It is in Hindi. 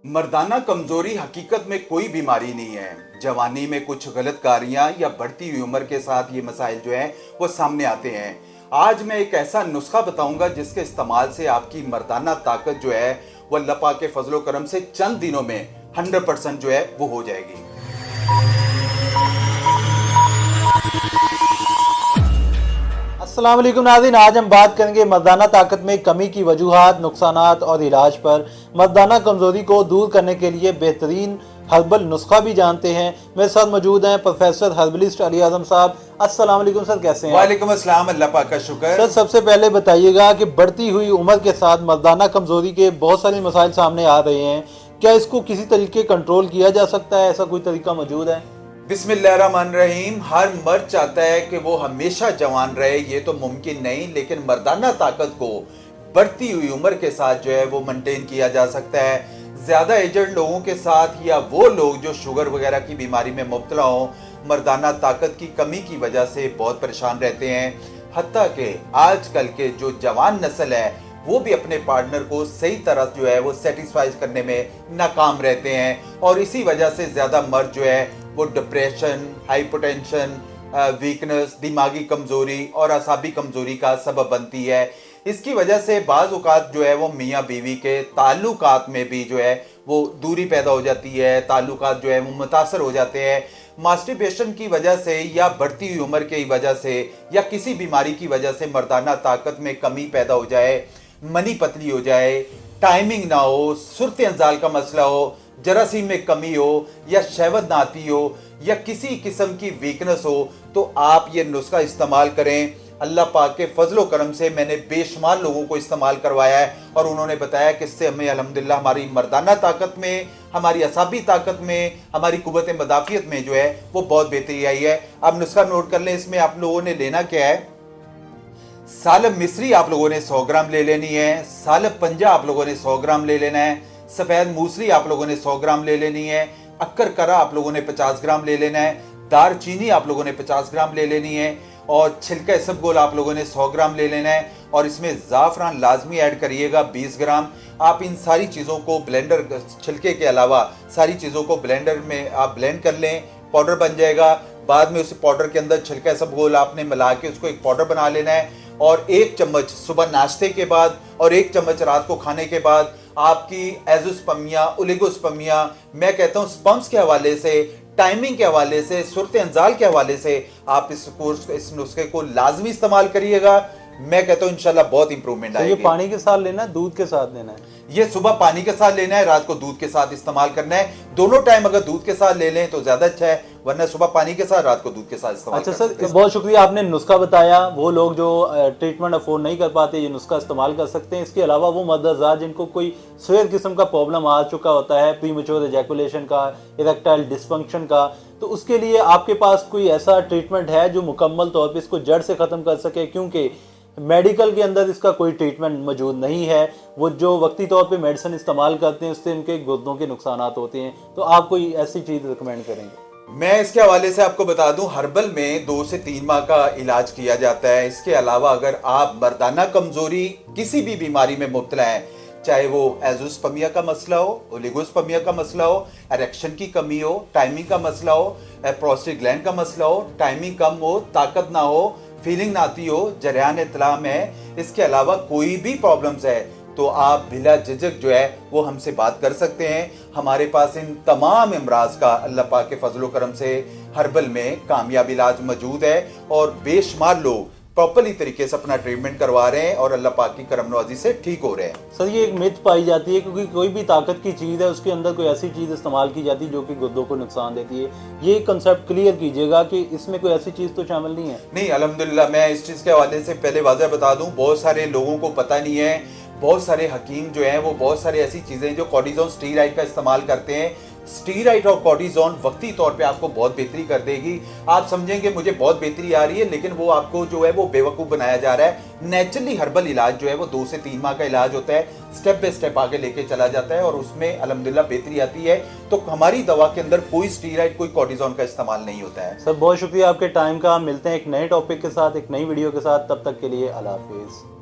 मर्दाना कमजोरी हकीकत में कोई बीमारी नहीं है। जवानी में कुछ गलत कार्यां या बढ़ती हुई उम्र के साथ ये मसाइल जो हैं वो सामने आते हैं। आज मैं एक ऐसा नुस्खा बताऊंगा जिसके इस्तेमाल से आपकी मर्दाना ताकत जो है वो अल्लाह पाक के फजलो करम से चंद दिनों में 100% जो है वो हो जाएगी। अस्सलाम वालेकुम नाज़रीन, आज हम बात करेंगे मर्दाना ताकत में कमी की वजूहात, नुकसानात और इलाज पर। मर्दाना कमज़ोरी को दूर करने के लिए बेहतरीन हर्बल नुस्खा भी जानते हैं। मेरे साथ मौजूद हैं प्रोफेसर हर्बलिस्ट अली आज़म साहब। अस्सलाम वालेकुम सर, कैसे हैं? वालेकुम अस्सलाम, अल्लाह पाक का शुक्र। सर, सबसे पहले बताइएगा कि बढ़ती हुई उम्र के साथ मर्दाना कमज़ोरी के बहुत सारे मसाइल सामने आ रहे हैं। क्या इसको किसी तरीके कंट्रोल किया जा सकता है? ऐसा कोई तरीका मौजूद है? बिस्मिल्लाहिर्रहमानिर्रहीम। हर मर्द चाहता है कि वो हमेशा जवान रहे, ये तो मुमकिन नहीं, लेकिन मर्दाना ताकत को बढ़ती हुई उम्र के साथ जो है वो मेंटेन किया जा सकता है। ज्यादा एजड लोगों के साथ या वो लोग जो शुगर वगैरह की बीमारी में मुब्तला हो, मर्दाना ताकत की कमी की वजह से बहुत परेशान रहते हैं। हत्ता कि आजकल के जो जवान नस्ल है वो भी अपने पार्टनर को सही तरह जो है वो सेटिस्फाई करने में नाकाम रहते हैं, और इसी वजह से ज्यादा मर्द जो है वो डिप्रेशन, हाइपरटेंशन, वीकनेस, दिमागी कमजोरी और असाबी कमजोरी का सबब बनती है। इसकी वजह से बाज़ औक़ात जो है वो मियाँ बीवी के ताल्लुकात में भी जो है वो दूरी पैदा हो जाती है, ताल्लुकात जो है वो मुतासर हो जाते हैं। मास्टरबेशन की वजह से या बढ़ती हुई उम्र की वजह से या किसी बीमारी की वजह से मर्दाना ताकत में कमी पैदा हो जाए, मनी पतली हो जाए, टाइमिंग ना हो, सुरत अंजाल का मसला हो, जरासीम में कमी हो या शहवत ना आती हो या किसी किस्म की वीकनेस हो, तो आप ये नुस्खा इस्तेमाल करें। अल्लाह पाक के फजलो करम से मैंने बेशुमार लोगों को इस्तेमाल करवाया है और उन्होंने बताया कि इससे हमें अल्हम्दुलिल्लाह हमारी मर्दाना ताकत में, हमारी असाबी ताकत में, हमारी कुव्वत मदाफियत में जो है वो बहुत बेहतरी आई है। अब नुस्खा नोट कर लें। इसमें आप लोगों ने लेना क्या है? सालब मिस्री आप लोगों ने 100 ग्राम ले लेनी है। सालब पंजा आप लोगों ने 100 ग्राम ले लेना है। सफ़ेद मूसली आप लोगों ने 100 ग्राम ले लेनी है। अक्कर करा आप लोगों ने 50 ग्राम ले लेना है। दार चीनी आप लोगों ने 50 ग्राम ले लेनी है। और छिलका इसबगोल आप लोगों ने 100 ग्राम ले लेना है। और इसमें ज़ाफ़रान लाजमी ऐड करिएगा 20 ग्राम। आप इन सारी चीज़ों को ब्लेंडर, छिलके के अलावा सारी चीज़ों को ब्लेंडर में आप ब्लेंड कर लें, पाउडर बन जाएगा। बाद में उस पाउडर के अंदर छिलका इसबगोल आपने मिला के उसको एक पाउडर बना लेना है। और 1 चम्मच सुबह नाश्ते के बाद और 1 चम्मच रात को खाने के बाद आपकी एज़ोस्पर्मिया, ओलिगोस्पर्मिया, मैं कहता हूँ स्पर्म्स के हवाले से, टाइमिंग के हवाले से, सूरत अंजाल के हवाले से आप इस नुस्खे को लाजमी इस्तेमाल करिएगा। मैं कहता हूँ इंशाल्लाह बहुत इंप्रूवमेंट आएगी। ये पानी के साथ लेना है, दूध के साथ लेना है? ये सुबह पानी के साथ लेना है, रात को दूध के साथ इस्तेमाल करना है। दोनों टाइम अगर दूध के साथ ले लें तो ज्यादा अच्छा है, वरना सुबह पानी के साथ, रात को दूध के साथ इस्तेमाल। अच्छा सर, बहुत शुक्रिया, आपने नुस्खा बताया। वो लोग जो ट्रीटमेंट अफोर्ड नहीं कर पाते ये नुस्खा इस्तेमाल कर सकते हैं। इसके अलावा वो मर्द जिनको कोई सवेर किस्म का प्रॉब्लम आ चुका होता है, प्रीमेच्योर एजैकुलेशन का, इरेक्टाइल डिस्फंक्शन का, तो उसके लिए आपके पास कोई ऐसा ट्रीटमेंट है जो मुकम्मल तौर पर इसको जड़ से ख़त्म कर सके? क्योंकि मेडिकल के अंदर इसका कोई ट्रीटमेंट मौजूद नहीं है। वो जो वक्ती तौर पे मेडिसिन इस्तेमाल करते हैं उससे उनके गुर्दों के नुकसानात होते हैं। तो आप कोई ऐसी चीज़ रिकमेंड करेंगे? मैं इसके हवाले से आपको बता दूं, हर्बल में 2 से 3 माह का इलाज किया जाता है। इसके अलावा अगर आप मर्दाना कमजोरी किसी भी बीमारी में मुब्तला है, चाहे वो एज़ोस्पर्मिया का मसला हो, ओलिगोस्पर्मिया का मसला हो, इरेक्शन की कमी हो, टाइमिंग का मसला हो, प्रोस्टेट ग्लैंड का मसला हो, टाइमिंग कम हो, ताकत ना हो, फीलिंग ना आती हो, जरियान इत्तलाम है, इसके अलावा कोई भी प्रॉब्लम्स है, तो आप बिला झिझक जो है वो हमसे बात कर सकते हैं। हमारे पास इन तमाम अमराज का अल्लाह पाक के फजलो करम से हर्बल में कामयाब इलाज मौजूद है और बेशुमार लोग प्रॉपरली तरीके से अपना ट्रीटमेंट करवा रहे हैं और अल्लाह पाक की करम नवाजी से ठीक हो रहे हैं। सर, ये एक मिथ पाई जाती है क्योंकि कोई भी ताकत की चीज़ है उसके अंदर कोई ऐसी चीज़ इस्तेमाल की जाती है जो कि गुर्दों को नुकसान देती है। ये कंसेप्ट क्लियर कीजिएगा कि इसमें कोई ऐसी चीज़ तो शामिल नहीं है। नहीं, अल्हम्दुलिल्लाह। मैं इस चीज़ के हवाले से पहले वाज़ह बता दूं, बहुत सारे लोगों को पता नहीं है। बहुत सारे हकीम जो हैं वो बहुत सारी ऐसी चीज़ें जो कॉर्टिज़ोन स्टीरॉइड का इस्तेमाल करते हैं। स्टीरॉइड और कॉर्टिज़ोन वक्ती तौर पे आपको बहुत बेहतरी कर देगी। आप समझेंगे मुझे बहुत बेहतरी आ रही है, लेकिन वो आपको जो है वो बेवकूफ़ बनाया जा रहा है। नेचुरली हर्बल इलाज जो है वो 2 से 3 माह का इलाज होता है, स्टेप बाय स्टेप आगे लेके चला जाता है और उसमें अल्हम्दुलिल्लाह बेहतरी आती है। तो हमारी दवा के अंदर कोई स्टीरॉइड, कोई कॉर्टिज़ोन का इस्तेमाल नहीं होता है। सर, बहुत शुक्रिया आपके टाइम का। मिलते हैं एक नए टॉपिक के साथ, एक नई वीडियो के साथ। तब तक के लिए अल्लाह हाफिज़।